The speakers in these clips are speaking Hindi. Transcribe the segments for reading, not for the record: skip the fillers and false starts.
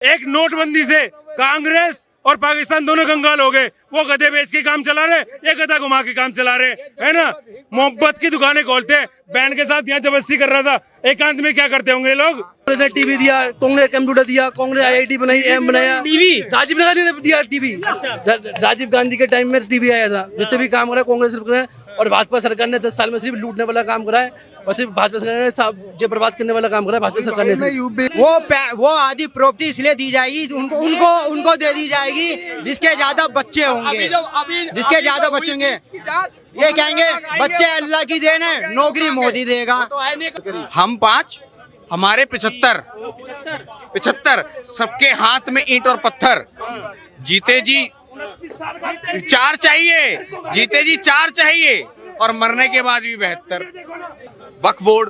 एक नोटबंदी से कांग्रेस और पाकिस्तान दोनों कंगाल हो गए। वो गधे बेच के काम चला रहे, ये गधा घुमा के काम चला रहे, है ना। मोहब्बत की दुकानें खोलते हैं, बहन के साथ यहाँ जबरदस्ती कर रहा था। एकांत में क्या करते होंगे लोग। कांग्रेस ने टीवी दिया, कांग्रेस कंप्यूटर दिया, कांग्रेस आईआईटी बनाई, एम बनाया, टीवी राजीव गांधी ने दिया टीवी। राजीव गांधी के टाइम में टीवी आया था। जितने भी काम करा कांग्रेस ने, और भाजपा सरकार ने 10 साल में सिर्फ लूटने वाला काम करा है, और सिर्फ भाजपा सरकार ने जो बर्बाद करने वाला काम करा है भाजपा सरकार ने। वो आधी प्रॉपर्टी इसलिए दी जाएगी, उनको दे दी जाएगी जिसके ज्यादा बच्चे होंगे, जिसके ज्यादा बच्चे होंगे। ये कहेंगे बच्चे अल्लाह की देन है, नौकरी मोदी देगा। हम 5, हमारे 75, सबके हाथ में ईंट और पत्थर। जीते जी 4 चाहिए, जीते जी 4 चाहिए, और मरने के बाद भी 72। वक्फ बोर्ड,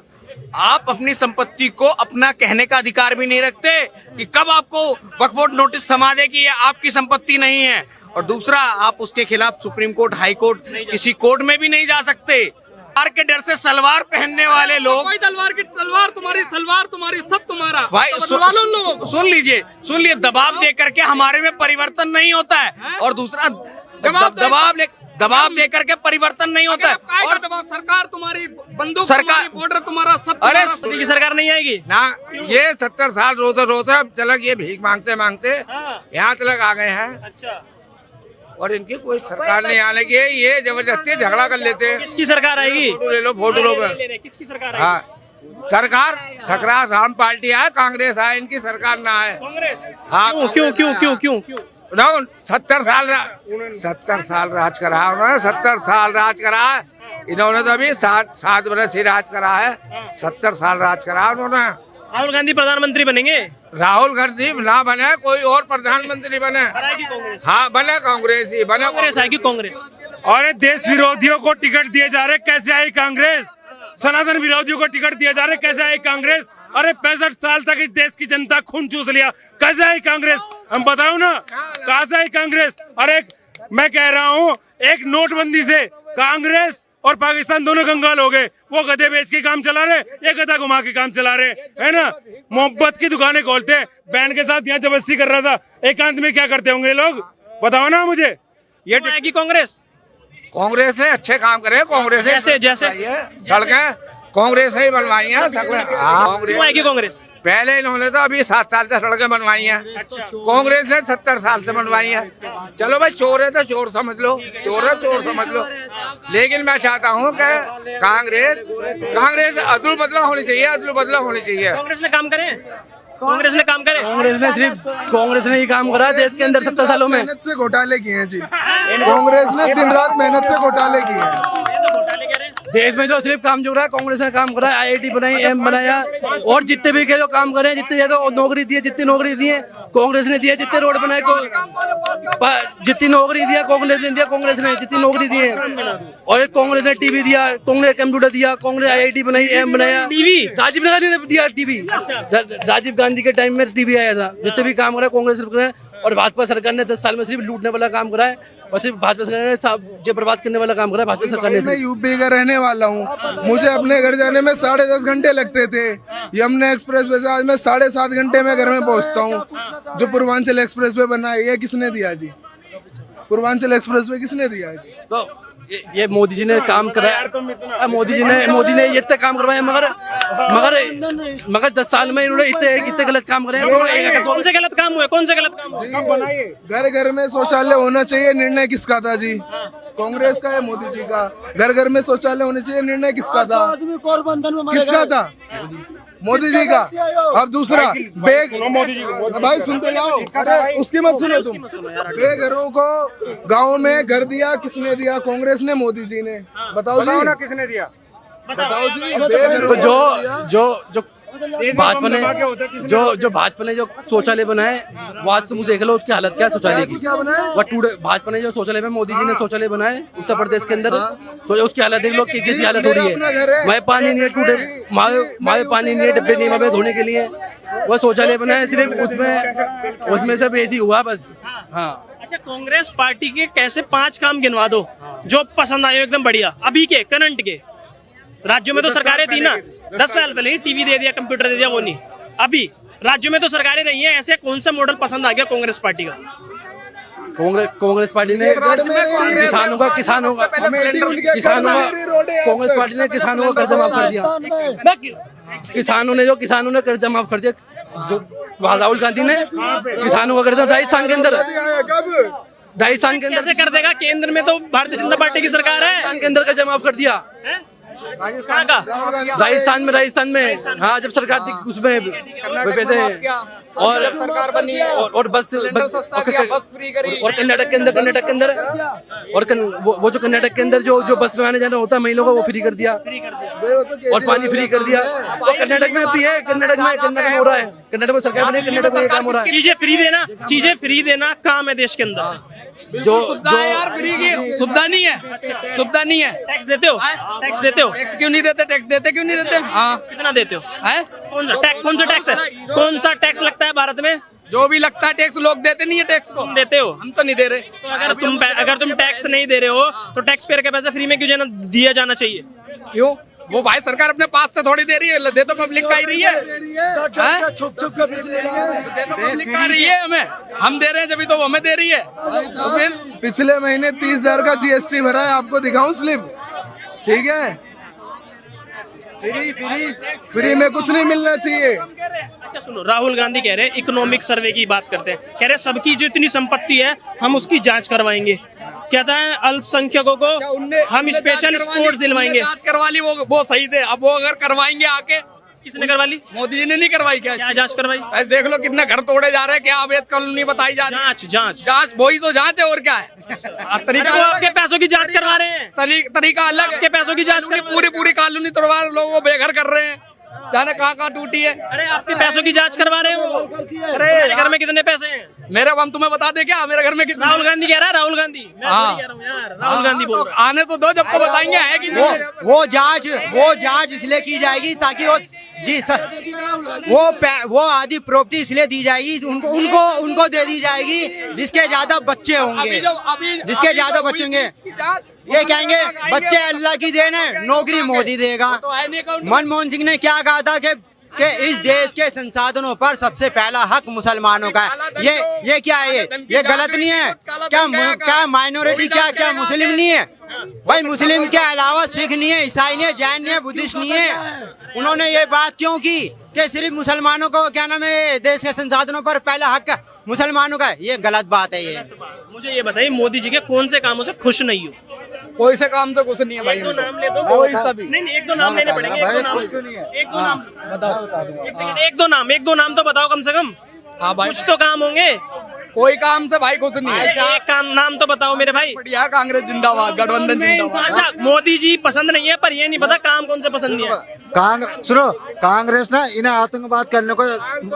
आप अपनी संपत्ति को अपना कहने का अधिकार भी नहीं रखते कि कब आपको वक्फ बोर्ड नोटिस थमा दे कि ये आपकी संपत्ति नहीं है। और दूसरा, आप उसके खिलाफ सुप्रीम कोर्ट, हाई कोर्ट, किसी कोर्ट में भी नहीं जा सकते। तलवार के डर से सलवार पहनने वाले लोग, कोई तलवार सलवार तुम्हारी सब तुम्हारा भाई तो सुन लीजिए, दबाव दे करके हमारे में परिवर्तन नहीं होता है। और दूसरा, दबाव दे करके परिवर्तन नहीं होता है। और दबाव सरकार तुम्हारी, बंदूक सरकार, बॉर्डर तुम्हारा सब। अरे की सरकार नहीं आएगी ना। ये 70 साल रोते चलक ये भीख मांगते यहाँ तक आ गए हैं। अच्छा, और इनकी कोई सरकार नहीं आने की, ये जबरदस्ती झगड़ा कर लेते हैं। किसकी सरकार आएगी? फोटो लो किसकी सरकार आएगी? हाँ, सरकार आम पार्टी आए, कांग्रेस आए, इनकी सरकार ना आए। कांग्रेस? हाँ, क्यों? 70 साल राज करा उन्होंने, 70 साल राज करा। इन्होंने तो अभी 7 बरस ही राज करा है। 70 साल राज करा उन्होंने। राहुल गांधी प्रधानमंत्री बनेंगे? राहुल गांधी ना बने, कोई और प्रधानमंत्री बने। कांग्रेस? हाँ, बने कांग्रेस ही बने। कांग्रेस आएगी कांग्रेस। और देश विरोधियों को टिकट दिए जा रहे, कैसे आई कांग्रेस। सनातन विरोधियों को टिकट दिए जा रहे, कैसे आई कांग्रेस। अरे 65 साल तक इस देश की जनता खून चूस लिया, कैसे आई कांग्रेस। हम बताओ ना, कहाँ से आई कांग्रेस। अरे मैं कह रहा हूँ, एक नोटबंदी से कांग्रेस और पाकिस्तान दोनों कंगाल हो गए। वो गधे बेच के काम चला रहे, ये गधा घुमा के काम चला रहे, है ना। मोहब्बत की दुकानें खोलते हैं, बहन के साथ यहाँ जबरदस्ती कर रहा था। एकांत में क्या करते होंगे लोग, बताओ ना मुझे। ये आएगी कांग्रेस? कांग्रेस ने अच्छे काम करे। कांग्रेस जैसे सड़कें कांग्रेस ने ही बनवाई हैं। क्यों आएगी कांग्रेस? पहले इन्होंने तो अभी 7 साल से सड़कें बनवाई हैं। कांग्रेस ने 70 साल से बनवाई हैं। चलो भाई, चोर है तो चोर समझ लो, चोर समझ लो। लेकिन मैं चाहता हूँ कि कांग्रेस अदल बदला होनी चाहिए, कांग्रेस ने काम करे? कांग्रेस ने कांग्रेस ने ही काम करा देश के अंदर 70 सालों में। मेहनत से घोटाले किए हैं जी। कांग्रेस ने दिन रात मेहनत से घोटाले किए हैं। देश में जो सिर्फ काम जो रहा है कांग्रेस ने काम करा है। आईआईटी बनाई, एम बनाया, और जितने भी जो काम करे, जितने ज्यादा नौकरी दी है, जितनी नौकरी दी है कांग्रेस ने दिया। जितने रोड बनाए, जितनी नौकरी दिया कांग्रेस ने दिया। कांग्रेस ने जितनी नौकरी दी है, और कांग्रेस ने टीवी दिया, कांग्रेस कंप्यूटर दिया, कांग्रेस आईआईटी बनाई, एम बनाया, टीवी राजीव गांधी ने दिया टीवी। राजीव गांधी के टाइम में टीवी आया था। जितने भी काम करा कांग्रेस ने, और भाजपा सरकार ने 10 साल में सिर्फ लूटने वाला काम करा है, और सिर्फ भाजपा सरकार ने जो बर्बाद करने वाला काम करा है भाजपा सरकार ने। मैं यूपी का रहने वाला हूँ। मुझे अपने घर जाने में 10.5 घंटे लगते थे। यमुना एक्सप्रेस वे से आज मैं 7.5 घंटे में घर में पहुँचता हूँ। जो पूर्वांचल एक्सप्रेस वे बना है, ये किसने दिया जी। पूर्वांचल एक्सप्रेस वे किसने दिया जी। तो ये मोदी जी ने काम कराया। मोदी ने ये इतने काम करवाए, मगर 10 साल में इन्होंने इतने गलत काम करे। कौन से गलत काम हुए? घर घर में शौचालय होना चाहिए, निर्णय किसका था जी। कांग्रेस का है, मोदी जी का। घर घर में शौचालय होने चाहिए, निर्णय किसका था। किसका था? मोदी जी का। अब दूसरा, भाई सुनते जाओ, अरे उसकी मत सुनो तुम। बेघरों को गांव में घर दिया, किसने दिया। कांग्रेस ने, मोदी जी ने। बताओ जी, किसने दिया। बताओ जी। जो भाजपा ने जो शौचालय बनाए, वो आज तुम देख लो उसकी हालत क्या है शौचालय की। भाजपा ने जो शौचालय में, मोदी जी ने शौचालय बनाए उत्तर प्रदेश के अंदर, उसकी हालत देख लो कि कैसी हालत हो रही है। वहाँ पानी नहीं है, टूटे वहाँ पानी नहीं है, डिब्बे नहीं वहाँ पे धोने के लिए। वो शौचालय बनाए, सिर्फ उसमें सब ऐसी हुआ बस। हाँ, अच्छा, कांग्रेस पार्टी के कैसे 5 काम गिनवा दो जो पसंद आए एकदम बढ़िया, अभी के करंट के। राज्यों में तो सरकारें थी ना, 10 साल पहले टीवी दे दिया, कंप्यूटर दे दिया, वो नहीं। अभी राज्यों में तो सरकारें रही हैं, ऐसे कौन सा मॉडल पसंद आ गया कांग्रेस पार्टी का? कांग्रेस पार्टी ने किसानों का कांग्रेस पार्टी ने किसानों का कर्जा माफ कर दिया। किसानों ने कर्जा माफ कर दिया। राहुल गांधी ने किसानों का कर्जा राजस्थान के अंदर कैसे कर देगा? केंद्र में तो भारतीय जनता पार्टी की सरकार है। राजस्थान के अंदर कर्जा माफ कर दिया। कहाँ का? राजस्थान में हाँ, जब सरकार थी उसमें पैसे और सरकार बनी है और बस फ्री करी। और कर्नाटक के अंदर वो जो कर्नाटक के अंदर जो बस में आने जाना होता है महिलाओं को, वो फ्री कर दिया और पानी फ्री कर दिया। और कर्नाटक में भी है, कर्नाटक में हो रहा है। कर्नाटक में सरकार बनी, कर्नाटक में काम हो रहा है। चीजें फ्री देना काम है देश के अंदर। जो यार फ्री की सुविधा नहीं है। टैक्स देते हो? टैक्स क्यों नहीं देते? टैक्स देते क्यों नहीं देते? हाँ, कितना देते हो? कौन सा टैक्स है? कौन सा टैक्स लगता है भारत में? जो भी लगता है टैक्स, लोग देते नहीं है टैक्स को। तुम देते हो? हम तो नहीं दे रहे। तो अगर तुम टैक्स नहीं दे रहे हो तो टैक्स पेयर के पैसे फ्री में क्यों दिया जाना चाहिए? क्यों? वो भाई सरकार अपने पास से थोड़ी दे रही है, दे तो पब्लिक का ही रही है। छुप कर दे तो पब्लिक का रही है, हम दे रहे हैं जब तो वो हमें दे रही है। तो फिर पिछले महीने 30,000 का GST भरा है, आपको दिखाऊं स्लिप? ठीक है, फ्री में कुछ नहीं मिलना चाहिए। अच्छा सुनो, राहुल गांधी कह रहे हैं इकोनॉमिक सर्वे की बात करते हैं, कह रहे हैं सबकी जो इतनी संपत्ति है हम उसकी जांच करवाएंगे। कहता है अल्पसंख्यकों को हम स्पेशल स्पोर्ट्स दिलवाएंगे। जांच करवा ली, वो सही थे। अब वो अगर करवाएंगे आके, किसने करवा ली? मोदी जी ने नहीं करवाई क्या? क्या जांच करवाई? ऐसे देख लो कितने घर तोड़े जा रहे हैं, क्या अवैध कॉलोनी बताई जा रही है। जांच वही तो जांच है, और क्या है? तरीका वो आपके पैसों की जांच करवा रहे हैं। तरीका अलग है। के पैसों की जांच पूरी कॉलोनी तोड़वा लोगों को बेघर कर रहे हैं, जाने कहाँ टूटी है। अरे आपके पैसों की जांच करवा रहे हैं वो। अरे घर में कितने पैसे हैं? मेरे हम तुम्हें बता दे क्या मेरे घर में कितने? राहुल गांधी कह रहा है, राहुल गांधी मैं कह रहा हूँ यार, राहुल गांधी बोल रहा है। आने तो दो, जब तो बताएंगे है कि नहीं। वो जांच इसलिए की जाएगी ताकि वो जी सर वो आधी प्रॉपर्टी इसलिए दी जाएगी, उनको दे दी जाएगी जिसके ज्यादा बच्चे होंगे। जिसके ज्यादा बच्चे होंगे ये कहेंगे बच्चे अल्लाह की देन है, नौकरी मोदी देगा। मनमोहन सिंह ने क्या कहा था कि इस देश के संसाधनों पर सबसे पहला हक मुसलमानों का है। ये क्या है? ये गलत नहीं है क्या? माइनॉरिटी क्या मुस्लिम नहीं है भाई? मुस्लिम के अलावा सिख नहीं है, ईसाई नहीं है, जैन नहीं है, बुद्धिस्ट नहीं है। उन्होंने ये बात क्यों की कि सिर्फ मुसलमानों को क्या नाम है, देश के संसाधनों पर पहला हक मुसलमानों का? ये गलत बात है। ये मुझे ये बताइए, मोदी जी के कौन से कामों से खुश नहीं हो? कोई से काम तो कुछ नहीं है भाई। एक दो नाम ले दो। नहीं एक दो नाम लेने पड़ेंगे। एक दो नाम तो बताओ कम से कम। हाँ भाई, कुछ तो काम होंगे। कोई काम से भाई कुछ नहीं है। एक काम नाम तो बताओ मेरे भाई। बढ़िया, कांग्रेस जिंदाबाद, गठबंधन जिंदाबाद। अच्छा, मोदी जी पसंद नहीं है, पर ये नहीं पता काम कौन से पसंद नहीं है। सुनो, कांग्रेस ना इन्हें आतंकवाद करने को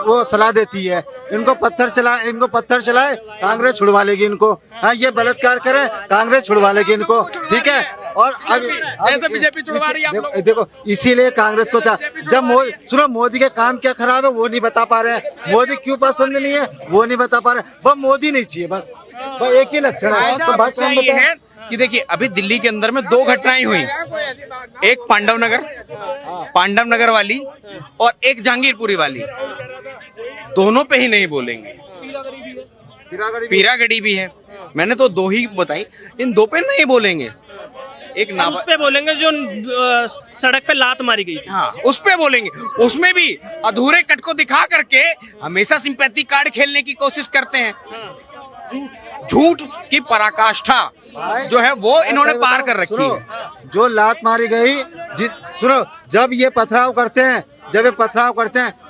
वो सलाह देती है। इनको पत्थर चलाए, कांग्रेस छुड़वा लेगी इनको। हाँ, ये बलात्कार करे, कांग्रेस छुड़वा लेगी इनको। ठीक है, और अब ऐसे बीजेपी छुड़वा रही है। देखो इसीलिए कांग्रेस को था। जब मोदी के काम क्या खराब है वो नहीं बता पा रहे हैं, मोदी क्यों पसंद नहीं है वो नहीं बता पा रहे। बस मोदी नहीं चाहिए, बस एक ही लक्षण है। तो बात ये है कि देखिए, अभी दिल्ली के अंदर में 2 घटनाएं हुई, एक पांडव नगर वाली और एक जहांगीरपुरी वाली। दोनों पे ही नहीं बोलेंगे। पीरागढ़ी भी है, मैंने तो 2 ही बताई, इन 2 पे नहीं बोलेंगे। एक उस पे बोलेंगे जो सड़क पे लात मारी गई थी। हाँ, उस पे बोलेंगे। उसमें भी अधूरे कट को दिखा करके हमेशा सिंपैथी कार्ड खेलने की कोशिश करते हैं। झूठ की पराकाष्ठा जो है वो इन्होंने पार कर रखी है। जो लात मारी गई, सुनो, जब ये पथराव करते हैं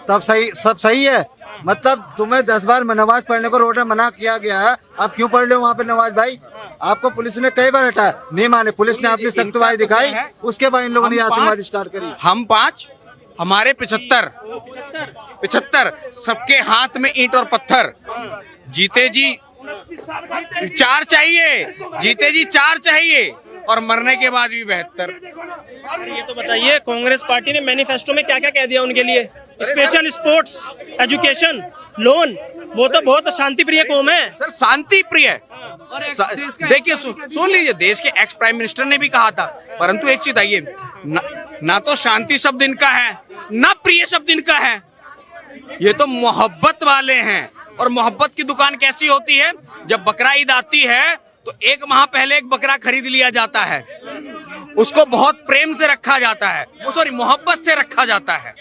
तब सब सही है। मतलब तुम्हें 10 बार नमाज पढ़ने को रोड में मना किया गया है, आप क्यों पढ़ लो वहाँ पे नमाज? भाई आपको पुलिस ने कई बार हटाया, नहीं माने। पुलिस ने अपनी सख्तवाई दिखाई, उसके बाद इन लोगों ने आतंकवादी स्टार्ट करी। हम 5, हमारे 75 सबके हाथ में ईंट और पत्थर। जीते जी 4 चाहिए, जीते जी 4 चाहिए, और मरने के बाद भी 72। ये तो बताइए, कांग्रेस पार्टी ने मैनिफेस्टो में क्या क्या कह दिया उनके लिए? Special sports, education, loan. वो तो बहुत शांति प्रिय कौम है सर, शांति प्रिय। देखिए सुन लीजिए, देश के एक्स प्राइम मिनिस्टर ने भी कहा था। परंतु एक चीज आइए, ना तो शांति शब्द इनका है, ना प्रिय शब्द इनका है। ये तो मोहब्बत वाले हैं। और मोहब्बत की दुकान कैसी होती है? जब बकरा ईद आती है तो 1 माह पहले एक बकरा खरीद लिया जाता है, उसको बहुत प्रेम से रखा जाता है, मोहब्बत से रखा जाता है,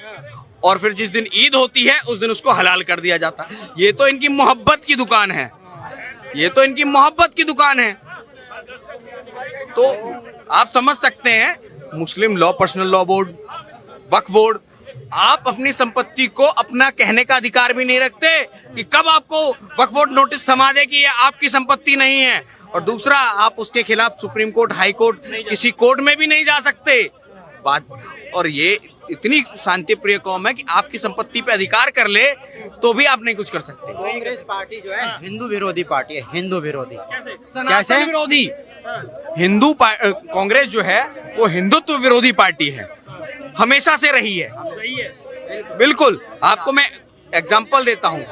और फिर जिस दिन ईद होती है उस दिन उसको हलाल कर दिया जाता है। ये तो इनकी मोहब्बत की दुकान है, ये तो इनकी मोहब्बत की दुकान है। तो आप समझ सकते हैं, Muslim law, personal law board, वक्फ बोर्ड, आप अपनी संपत्ति को अपना कहने का अधिकार भी नहीं रखते कि कब आपको वक्फ बोर्ड नोटिस थमा दे कि ये आपकी संपत्ति नहीं है। और दूसरा, आप उसके खिलाफ सुप्रीम कोर्ट, हाई कोर्ट, किसी कोर्ट में भी नहीं जा सकते बात। और ये इतनी शांति प्रिय कौम है कि आपकी संपत्ति पे अधिकार कर ले तो भी आप नहीं कुछ कर सकते। कांग्रेस पार्टी जो है हिंदू विरोधी पार्टी है, हिंदू विरोधी। सनातन विरोधी। कांग्रेस जो है वो हिंदुत्व विरोधी पार्टी है, हमेशा से रही है। बिल्कुल, आपको मैं एग्जांपल देता हूँ।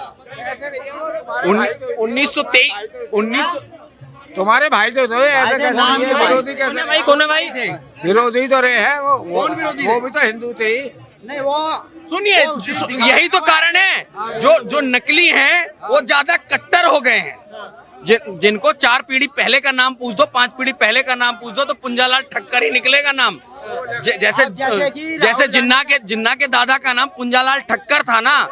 1923 तुम्हारे भाई तो ऐसे कैसे विरोधी कैसे भाई कौन है भाई? विरोधी तो रहे हैं वो विरोधी वो भी तो हिंदू थे ही। नहीं, वो सुनिए, यही तो कारण है जो नकली हैं वो ज्यादा कट्टर हो गए हैं। जिनको 4 पीढ़ी पहले का नाम पूछ दो, 5 पीढ़ी पहले का नाम पूछ दो तो पुंजालाल ठक्कर ही निकलेगा नाम। जैसे जिन्ना के दादा का नाम पुंजालाल ठक्कर था ना,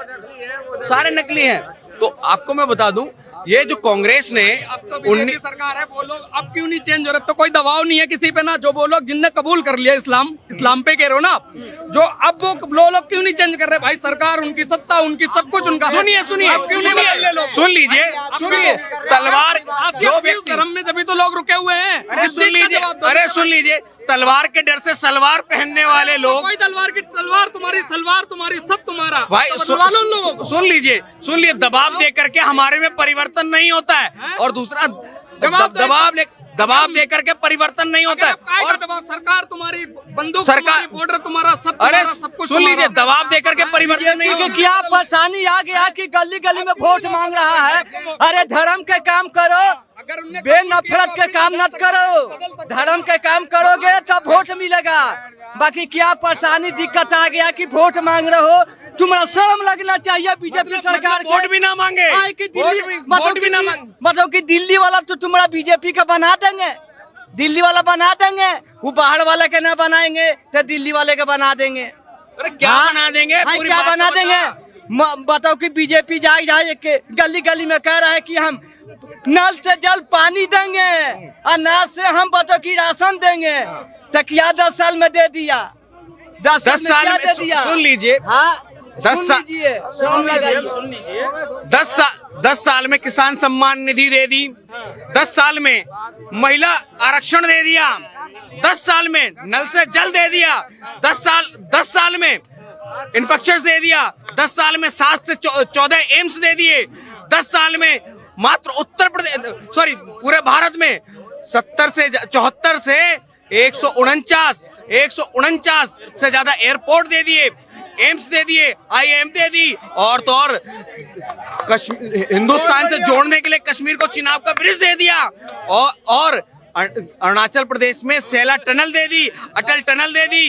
सारे नकली हैं। तो आपको मैं बता दूं, ये जो कांग्रेस ने सरकार है, वो लोग अब क्यों नहीं चेंज हो रहे? तो कोई दबाव नहीं है किसी पे ना, जो वो लोग जिनने कबूल कर लिया इस्लाम पे कह रहे हो ना आप, जो अब वो लोग क्यों नहीं चेंज कर रहे? भाई सरकार उनकी, सत्ता उनकी, सब कुछ उनका। सुनिए सुन लीजिए, तलवार जो व्यक्ति धर्म में जब तो लोग रुके हुए हैं। सुन लीजिए, तलवार के डर से सलवार पहनने वाले लोग। कोई तलवार तुम्हारी, सलवार तुम्हारी, सब तुम्हारा। भाई सुन लीजिए, दबाव दे करके हमारे में परिवर्तन नहीं होता है। और दूसरा, दबाव दे करके परिवर्तन नहीं होता है। और सरकार तुम्हारी, बंदूक सरकार, बॉर्डर तुम्हारा, सब कुछ सुन लीजिए, दबाव दे करके परिवर्तन नहीं होता। क्या परेशानी आ गया कि गली गली में वोट मांग रहा है? अरे धर्म के काम करो, बेनफरत के काम मत करो। धर्म के काम करोगे तब वोट मिलेगा। बाकी क्या परेशानी, दिक्कत आ गया कि वोट मांग रहे हो? तुम्हारा शर्म लगना चाहिए बीजेपी सरकार। वोट भी ना मांगे, मतलब कि दिल्ली वाला तो तुम्हारा बीजेपी का बना देंगे, दिल्ली वाला बना देंगे। वो बाहर वाले के ना बनाएंगे तो दिल्ली वाले के बना देंगे। अरे क्या बना देंगे? क्या बना देंगे? बताओ कि बीजेपी जाए के गली गली में कह रहा है कि हम नल से जल पानी देंगे, अनाज से हम बताओ कि राशन देंगे। तो क्या 10 साल में दे दिया? 10 साल में दे दिया। सुन लीजिए, हाँ, 10 साल में किसान सम्मान निधि दे दी, 10 साल में महिला आरक्षण दे दिया, 10 साल में नल से जल दे दिया, 10 साल में इंफ्रास्ट्रक्चर दे दिया, 10 साल में 7 से 14 एम्स दे दिए, 10 साल में मात्र उत्तर प्रदेश, पूरे भारत में 74 से 149 से ज्यादा एयरपोर्ट दे दिए, एम्स दे दिए, IIM दे दी, और तो और हिंदुस्तान से जोड़ने के लिए कश्मीर को चिनाब का ब्रिज दे दिया, और अरुणाचल प्रदेश में सैला टनल दे दी, अटल टनल दे दी,